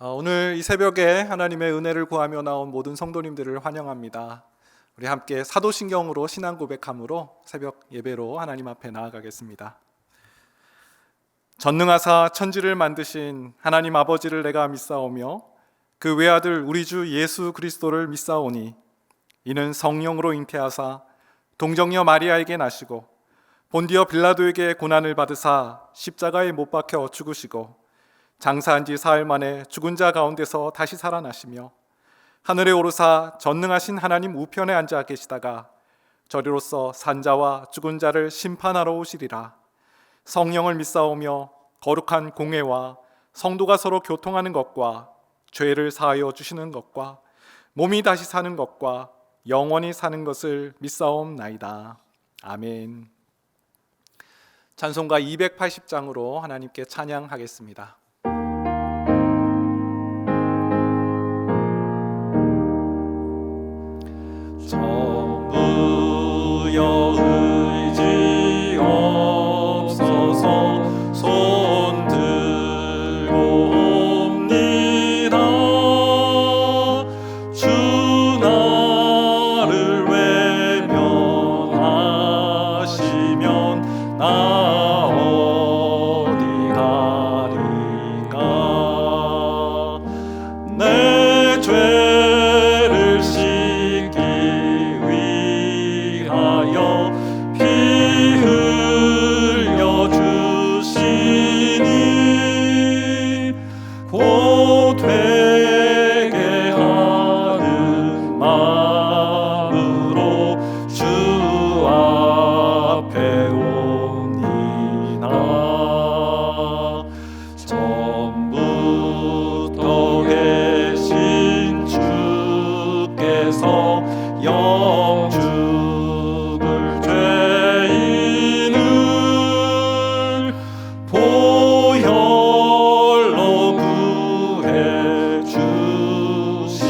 오늘 이 새벽에 하나님의 은혜를 구하며 나온 모든 성도님들을 환영합니다. 우리 함께 사도신경으로 신앙 고백함으로 새벽 예배로 하나님 앞에 나아가겠습니다. 전능하사 천지를 만드신 하나님 아버지를 내가 믿사오며 그 외아들 우리 주 예수 그리스도를 믿사오니 이는 성령으로 잉태하사 동정녀 마리아에게 나시고 본디어 빌라도에게 고난을 받으사 십자가에 못 박혀 죽으시고 장사한 지 사흘 만에 죽은 자 가운데서 다시 살아나시며 하늘에 오르사 전능하신 하나님 우편에 앉아 계시다가 저리로서 산자와 죽은 자를 심판하러 오시리라. 성령을 믿사오며 거룩한 공회와 성도가 서로 교통하는 것과 죄를 사하여 주시는 것과 몸이 다시 사는 것과 영원히 사는 것을 믿사옵나이다. 아멘. 찬송가 280장으로 하나님께 찬양하겠습니다. 전부여 의지 없어서 손 들고 옵니다. 주 나를 외면하시면 나 어디 가리까. 내 죄를 씻기 위하여 피 흘려 주시니 곧 회개하는 마음으로 주 앞에 옵니다. 전부터 계신 주께서 영죽을 죄인을 보혈로 구해 주시니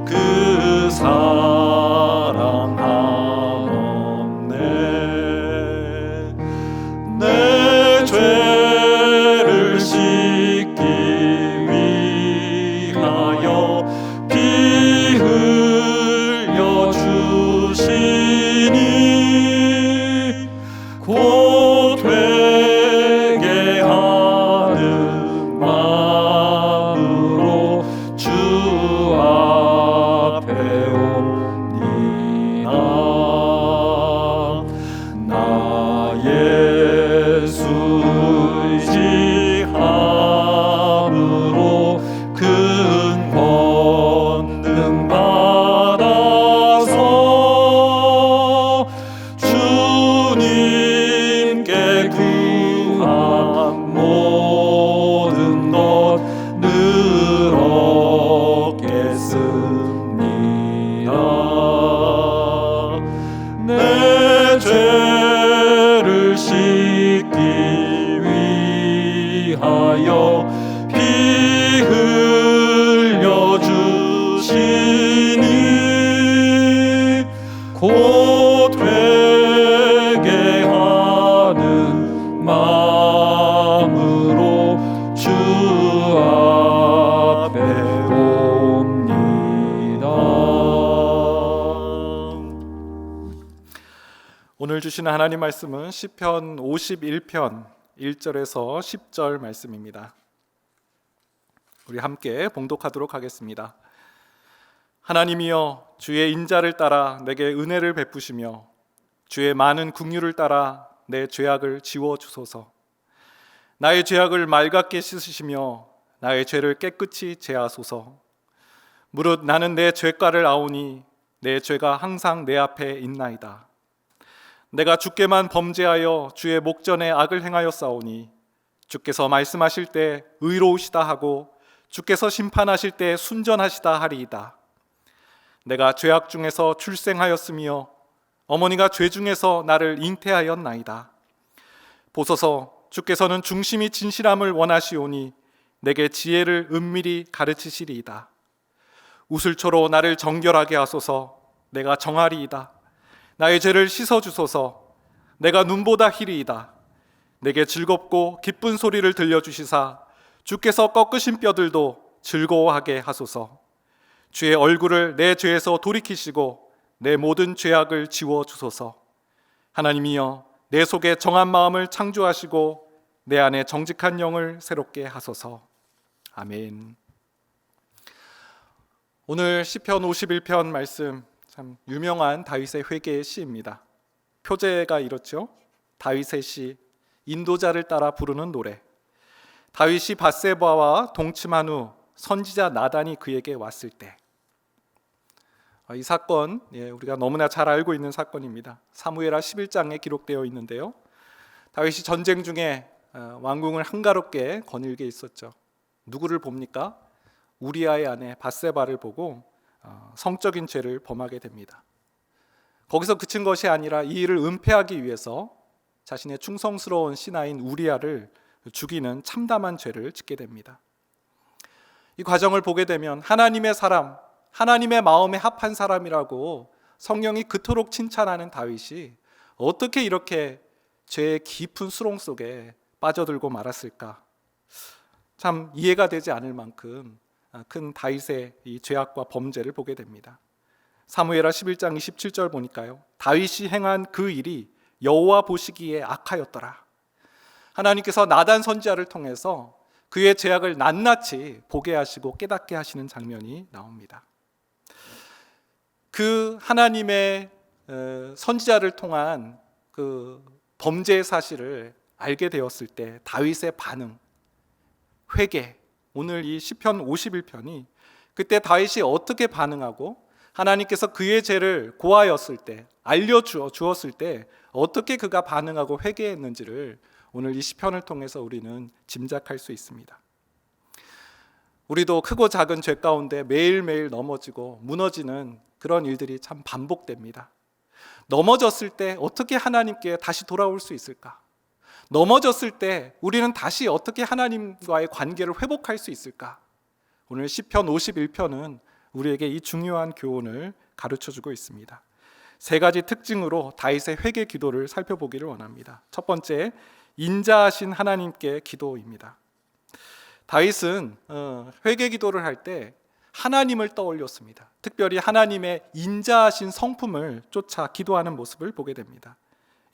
그 사랑 한없네. 내 죄를 씻기 위하여 피 흘려 주시니 곧 회개하는 마음으로 주 앞에 옵니다. 나 예수 의지함으로 큰 권능 받아서 주님께 구한 모든 것 늘 얻겠습니다. 내 죄를 씻기 위하여 피 흘려 주시니 곧 회개하는 마음으로 주 앞에 옵니다. 오늘 주시는 하나님 말씀은 시편 51편 1절에서 10절 말씀입니다. 우리 함께 봉독하도록 하겠습니다. 하나님이여, 주의 인자를 따라 내게 은혜를 베푸시며 주의 많은 긍휼을 따라 내 죄악을 지워 주소서. 나의 죄악을 맑게 씻으시며 나의 죄를 깨끗이 제하소서. 무릇 나는 내 죄가를 아오니 내 죄가 항상 내 앞에 있나이다. 내가 주께만 범죄하여 주의 목전에 악을 행하였사오니 주께서 말씀하실 때 의로우시다 하고 주께서 심판하실 때 순전하시다 하리이다. 내가 죄악 중에서 출생하였으며 어머니가 죄 중에서 나를 잉태하였나이다. 보소서, 주께서는 중심이 진실함을 원하시오니 내게 지혜를 은밀히 가르치시리이다. 우슬초로 나를 정결하게 하소서. 내가 정하리이다. 나의 죄를 씻어주소서. 내가 눈보다 희리이다. 내게 즐겁고 기쁜 소리를 들려주시사 주께서 꺾으신 뼈들도 즐거워하게 하소서. 주의 얼굴을 내 죄에서 돌이키시고 내 모든 죄악을 지워 주소서. 하나님이여, 내 속에 정한 마음을 창조하시고 내 안에 정직한 영을 새롭게 하소서. 아멘. 오늘 시편 51편 말씀, 참 유명한 다윗의 회개의 시입니다. 표제가 이렇죠. 다윗의 시, 인도자를 따라 부르는 노래. 다윗이 밧세바와 동침한 후 선지자 나단이 그에게 왔을 때, 이 사건, 우리가 너무나 잘 알고 있는 사건입니다. 사무엘하 11장에 기록되어 있는데요, 다윗이 전쟁 중에 왕궁을 한가롭게 거닐게 있었죠. 누구를 봅니까? 우리아의 아내 밧세바를 보고 성적인 죄를 범하게 됩니다. 거기서 그친 것이 아니라 이 일을 은폐하기 위해서 자신의 충성스러운 신하인 우리아를 죽이는 참담한 죄를 짓게 됩니다. 이 과정을 보게 되면 하나님의 사람, 하나님의 마음에 합한 사람이라고 성령이 그토록 칭찬하는 다윗이 어떻게 이렇게 죄의 깊은 수렁 속에 빠져들고 말았을까? 참 이해가 되지 않을 만큼 큰 다윗의 이 죄악과 범죄를 보게 됩니다. 사무엘하 11장 27절 보니까요, 다윗이 행한 그 일이 여호와 보시기에 악하였더라. 하나님께서 나단 선지자를 통해서 그의 죄악을 낱낱이 보게 하시고 깨닫게 하시는 장면이 나옵니다. 그 하나님의 선지자를 통한 그 범죄의 사실을 알게 되었을 때 다윗의 반응, 회개, 오늘 이 시편 51편이 그때 다윗이 어떻게 반응하고 하나님께서 그의 죄를 고하였을 때, 알려주었을 때 어떻게 그가 반응하고 회개했는지를 오늘 이 시편을 통해서 우리는 짐작할 수 있습니다. 우리도 크고 작은 죄 가운데 매일매일 넘어지고 무너지는 그런 일들이 참 반복됩니다. 넘어졌을 때 어떻게 하나님께 다시 돌아올 수 있을까? 넘어졌을 때 우리는 다시 어떻게 하나님과의 관계를 회복할 수 있을까? 오늘 시편 51편은 우리에게 이 중요한 교훈을 가르쳐주고 있습니다. 세 가지 특징으로 다윗의 회개 기도를 살펴보기를 원합니다. 첫 번째, 인자하신 하나님께 기도입니다. 다윗은 회개 기도를 할 때 하나님을 떠올렸습니다. 특별히 하나님의 인자하신 성품을 쫓아 기도하는 모습을 보게 됩니다.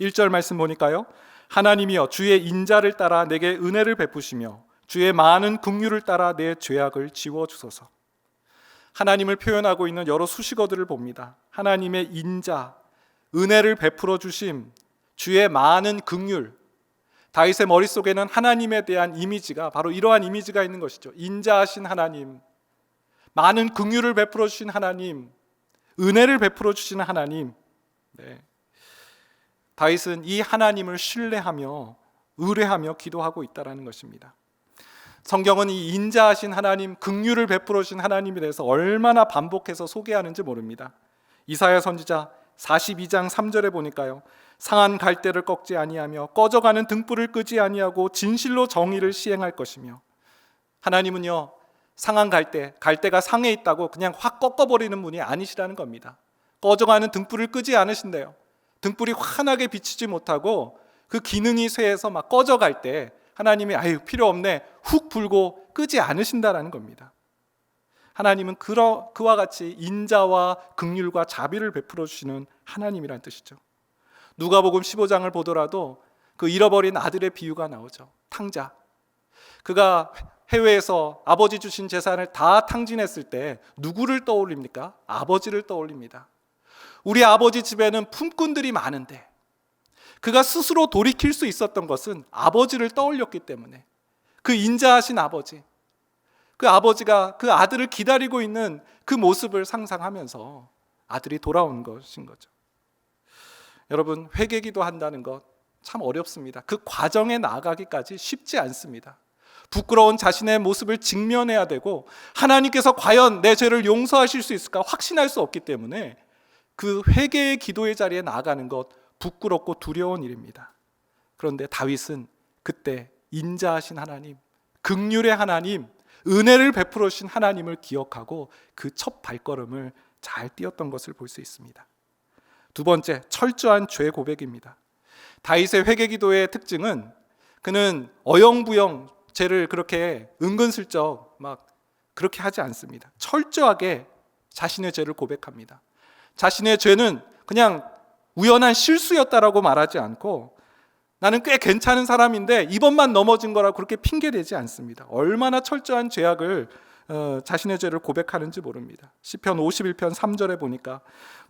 1절 말씀 보니까요, 하나님이여, 주의 인자를 따라 내게 은혜를 베푸시며 주의 많은 긍휼을 따라 내 죄악을 지워주소서. 하나님을 표현하고 있는 여러 수식어들을 봅니다. 하나님의 인자, 은혜를 베풀어 주심, 주의 많은 긍휼. 다윗의 머릿속에는 하나님에 대한 이미지가 바로 이러한 이미지가 있는 것이죠. 인자하신 하나님, 많은 긍휼을 베풀어 주신 하나님, 은혜를 베풀어 주시는 하나님. 다윗은 이 하나님을 신뢰하며 의뢰하며 기도하고 있다는 것입니다. 성경은 이 인자하신 하나님, 긍휼을 베풀어 주신 하나님에 대해서 얼마나 반복해서 소개하는지 모릅니다. 이사야 선지자 42장 3절에 보니까요, 상한 갈대를 꺾지 아니하며 꺼져가는 등불을 끄지 아니하고 진실로 정의를 시행할 것이며, 하나님은요, 상한 갈대가 상해 있다고 그냥 확 꺾어버리는 분이 아니시라는 겁니다. 꺼져가는 등불을 끄지 않으신대요. 등불이 환하게 비치지 못하고 그 기능이 쇠해서 막 꺼져갈 때 하나님이 아유 필요 없네 훅 불고 끄지 않으신다라는 겁니다. 하나님은 그와 같이 인자와 긍휼과 자비를 베풀어 주시는 하나님이란 뜻이죠. 누가복음 15장을 보더라도 그 잃어버린 아들의 비유가 나오죠. 탕자. 그가 해외에서 아버지 주신 재산을 다 탕진했을 때 누구를 떠올립니까? 아버지를 떠올립니다. 우리 아버지 집에는 품꾼들이 많은데 그가 스스로 돌이킬 수 있었던 것은 아버지를 떠올렸기 때문에, 그 인자하신 아버지, 그 아버지가 그 아들을 기다리고 있는 그 모습을 상상하면서 아들이 돌아온 것인 거죠. 여러분, 회개기도 한다는 것 참 어렵습니다. 그 과정에 나아가기까지 쉽지 않습니다. 부끄러운 자신의 모습을 직면해야 되고 하나님께서 과연 내 죄를 용서하실 수 있을까 확신할 수 없기 때문에 그 회개의 기도의 자리에 나아가는 것 부끄럽고 두려운 일입니다. 그런데 다윗은 그때 인자하신 하나님, 긍휼의 하나님, 은혜를 베풀어 주신 하나님을 기억하고 그 첫 발걸음을 잘 띄었던 것을 볼 수 있습니다. 두 번째, 철저한 죄 고백입니다. 다윗의 회개 기도의 특징은 그는 어영부영 죄를 그렇게 은근슬쩍 막 그렇게 하지 않습니다. 철저하게 자신의 죄를 고백합니다. 자신의 죄는 그냥 우연한 실수였다라고 말하지 않고 나는 꽤 괜찮은 사람인데 이번만 넘어진 거라고 그렇게 핑계대지 않습니다. 얼마나 철저한 죄악을 자신의 죄를 고백하는지 모릅니다. 시편 51편 3절에 보니까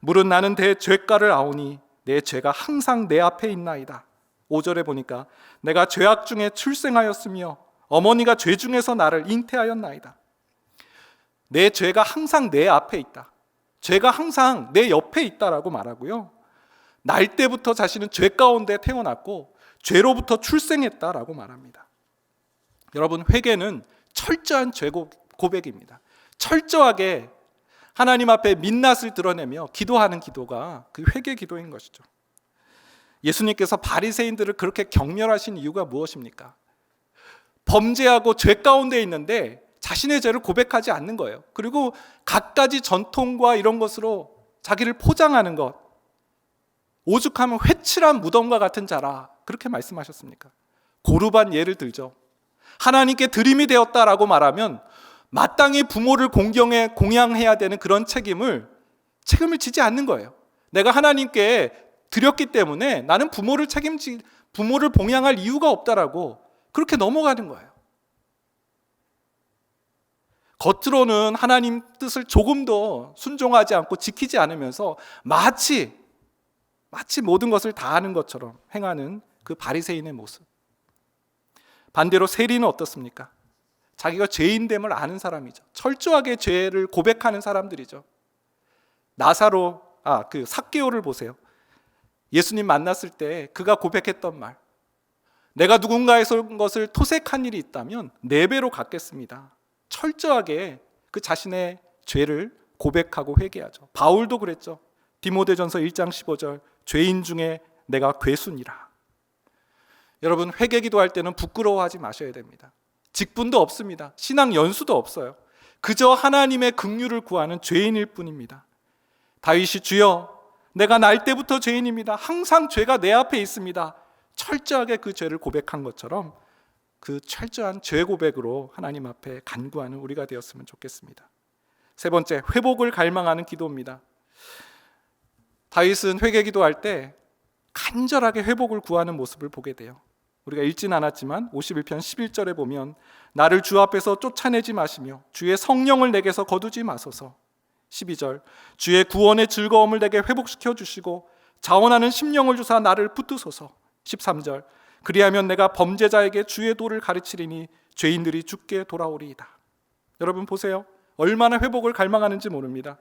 물은 나는 내 죄가를 아오니 내 죄가 항상 내 앞에 있나이다. 5절에 보니까 내가 죄악 중에 출생하였으며 어머니가 죄 중에서 나를 잉태하였나이다. 내 죄가 항상 내 앞에 있다. 죄가 항상 내 옆에 있다라고 말하고요. 날 때부터 자신은 죄 가운데 태어났고 죄로부터 출생했다라고 말합니다. 여러분, 회개는 철저한 죄 고백입니다. 철저하게 하나님 앞에 민낯을 드러내며 기도하는 기도가 그 회개 기도인 것이죠. 예수님께서 바리새인들을 그렇게 경멸하신 이유가 무엇입니까? 범죄하고 죄 가운데 있는데 자신의 죄를 고백하지 않는 거예요. 그리고 갖가지 전통과 이런 것으로 자기를 포장하는 것, 오죽하면 회칠한 무덤과 같은 자라, 그렇게 말씀하셨습니까? 고르반 예를 들죠. 하나님께 드림이 되었다라고 말하면 마땅히 부모를 공양해야 되는 그런 책임을 지지 않는 거예요. 내가 하나님께 드렸기 때문에 나는 부모를 봉양할 이유가 없다라고 그렇게 넘어가는 거예요. 겉으로는 하나님 뜻을 조금도 순종하지 않고 지키지 않으면서 마치 모든 것을 다 아는 것처럼 행하는 그 바리새인의 모습. 반대로 세리는 어떻습니까? 자기가 죄인됨을 아는 사람이죠. 철저하게 죄를 고백하는 사람들이죠. 삭개오를 보세요. 예수님 만났을 때 그가 고백했던 말, 내가 누군가의 것을 토색한 일이 있다면 4배로 갚겠습니다. 철저하게 그 자신의 죄를 고백하고 회개하죠. 바울도 그랬죠. 디모데전서 1장 15절, 죄인 중에 내가 괴순이라. 여러분, 회개 기도할 때는 부끄러워하지 마셔야 됩니다. 직분도 없습니다. 신앙 연수도 없어요. 그저 하나님의 긍휼을 구하는 죄인일 뿐입니다. 다윗이 주여 내가 날 때부터 죄인입니다. 항상 죄가 내 앞에 있습니다. 철저하게 그 죄를 고백한 것처럼 그 철저한 죄 고백으로 하나님 앞에 간구하는 우리가 되었으면 좋겠습니다. 세 번째, 회복을 갈망하는 기도입니다. 다윗은 회개 기도할 때 간절하게 회복을 구하는 모습을 보게 돼요. 우리가 읽진 않았지만 51편 11절에 보면 나를 주 앞에서 쫓아내지 마시며 주의 성령을 내게서 거두지 마소서. 12절 주의 구원의 즐거움을 내게 회복시켜 주시고 자원하는 심령을 주사 나를 붙드소서. 13절 그리하면 내가 범죄자에게 주의 도를 가르치리니 죄인들이 죽게 돌아오리이다. 여러분 보세요. 얼마나 회복을 갈망하는지 모릅니다.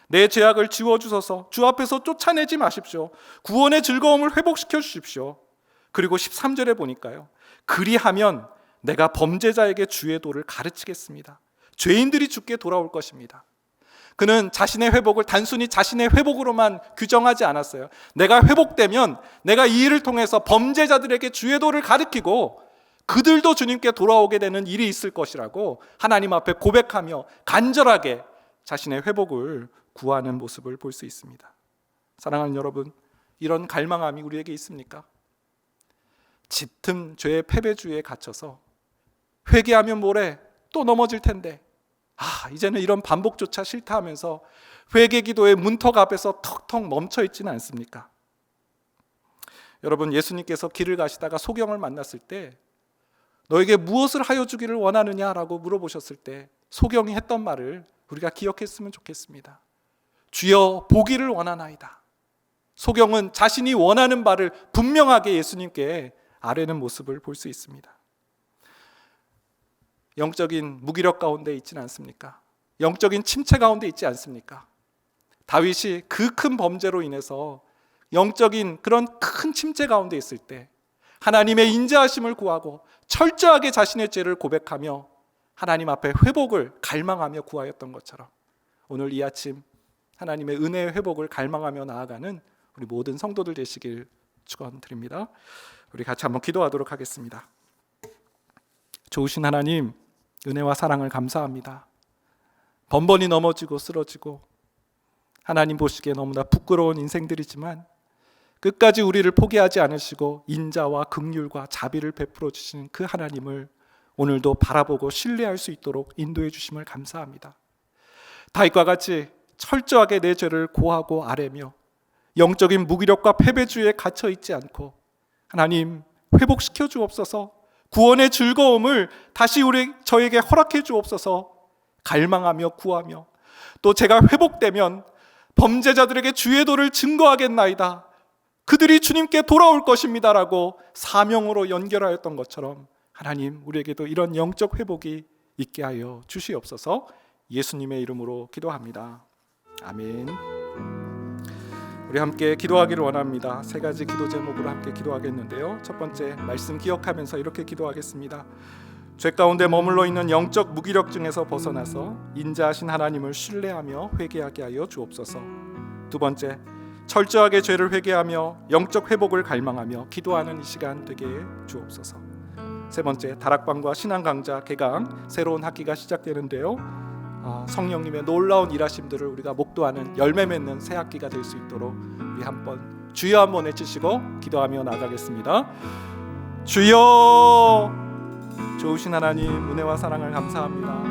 내 죄악을 지워주소서. 주 앞에서 쫓아내지 마십시오. 구원의 즐거움을 회복시켜 주십시오. 그리고 13절에 보니까요, 그리하면 내가 범죄자에게 주의 도를 가르치겠습니다. 죄인들이 죽게 돌아올 것입니다. 그는 자신의 회복을 단순히 자신의 회복으로만 규정하지 않았어요. 내가 회복되면 내가 이 일을 통해서 범죄자들에게 주의 도를 가르치고 그들도 주님께 돌아오게 되는 일이 있을 것이라고 하나님 앞에 고백하며 간절하게 자신의 회복을 구하는 모습을 볼 수 있습니다. 사랑하는 여러분, 이런 갈망함이 우리에게 있습니까? 짙은 죄의 패배주의에 갇혀서 회개하면 뭐래? 또 넘어질 텐데 이제는 이런 반복조차 싫다 하면서 회개 기도의 문턱 앞에서 턱턱 멈춰 있지는 않습니까? 여러분, 예수님께서 길을 가시다가 소경을 만났을 때 너에게 무엇을 하여 주기를 원하느냐라고 물어보셨을 때 소경이 했던 말을 우리가 기억했으면 좋겠습니다. 주여 보기를 원하나이다. 소경은 자신이 원하는 바를 분명하게 예수님께 아뢰는 모습을 볼 수 있습니다. 영적인 무기력 가운데 있지는 않습니까? 영적인 침체 가운데 있지 않습니까? 다윗이 그 큰 범죄로 인해서 영적인 그런 큰 침체 가운데 있을 때 하나님의 인자하심을 구하고 철저하게 자신의 죄를 고백하며 하나님 앞에 회복을 갈망하며 구하였던 것처럼 오늘 이 아침 하나님의 은혜의 회복을 갈망하며 나아가는 우리 모든 성도들 되시길 축원드립니다. 우리 같이 한번 기도하도록 하겠습니다. 좋으신 하나님, 은혜와 사랑을 감사합니다. 번번이 넘어지고 쓰러지고 하나님 보시기에 너무나 부끄러운 인생들이지만 끝까지 우리를 포기하지 않으시고 인자와 긍휼과 자비를 베풀어 주시는 그 하나님을 오늘도 바라보고 신뢰할 수 있도록 인도해 주심을 감사합니다. 다윗과 같이 철저하게 내 죄를 고하고 아뢰며 영적인 무기력과 패배주의에 갇혀 있지 않고 하나님 회복시켜 주옵소서, 구원의 즐거움을 다시 저에게 허락해 주옵소서 갈망하며 구하며, 또 제가 회복되면 범죄자들에게 주의 도를 증거하겠나이다, 그들이 주님께 돌아올 것입니다라고 사명으로 연결하였던 것처럼 하나님 우리에게도 이런 영적 회복이 있게 하여 주시옵소서. 예수님의 이름으로 기도합니다. 아멘. 우리 함께 기도하기를 원합니다. 세 가지 기도 제목으로 함께 기도하겠는데요. 첫 번째, 말씀 기억하면서 이렇게 기도하겠습니다. 죄 가운데 머물러 있는 영적 무기력증에서 벗어나서 인자하신 하나님을 신뢰하며 회개하게 하여 주옵소서. 두 번째, 철저하게 죄를 회개하며 영적 회복을 갈망하며 기도하는 이 시간 되게 해 주옵소서. 세 번째, 다락방과 신앙 강좌 개강 새로운 학기가 시작되는데요. 성령님의 놀라운 일하심들을 우리가 목도하는 열매 맺는 새 학기가 될 수 있도록 우리 한번 주여 한번 외치시고 기도하며 나가겠습니다. 주여, 좋으신 하나님 은혜와 사랑을 감사합니다.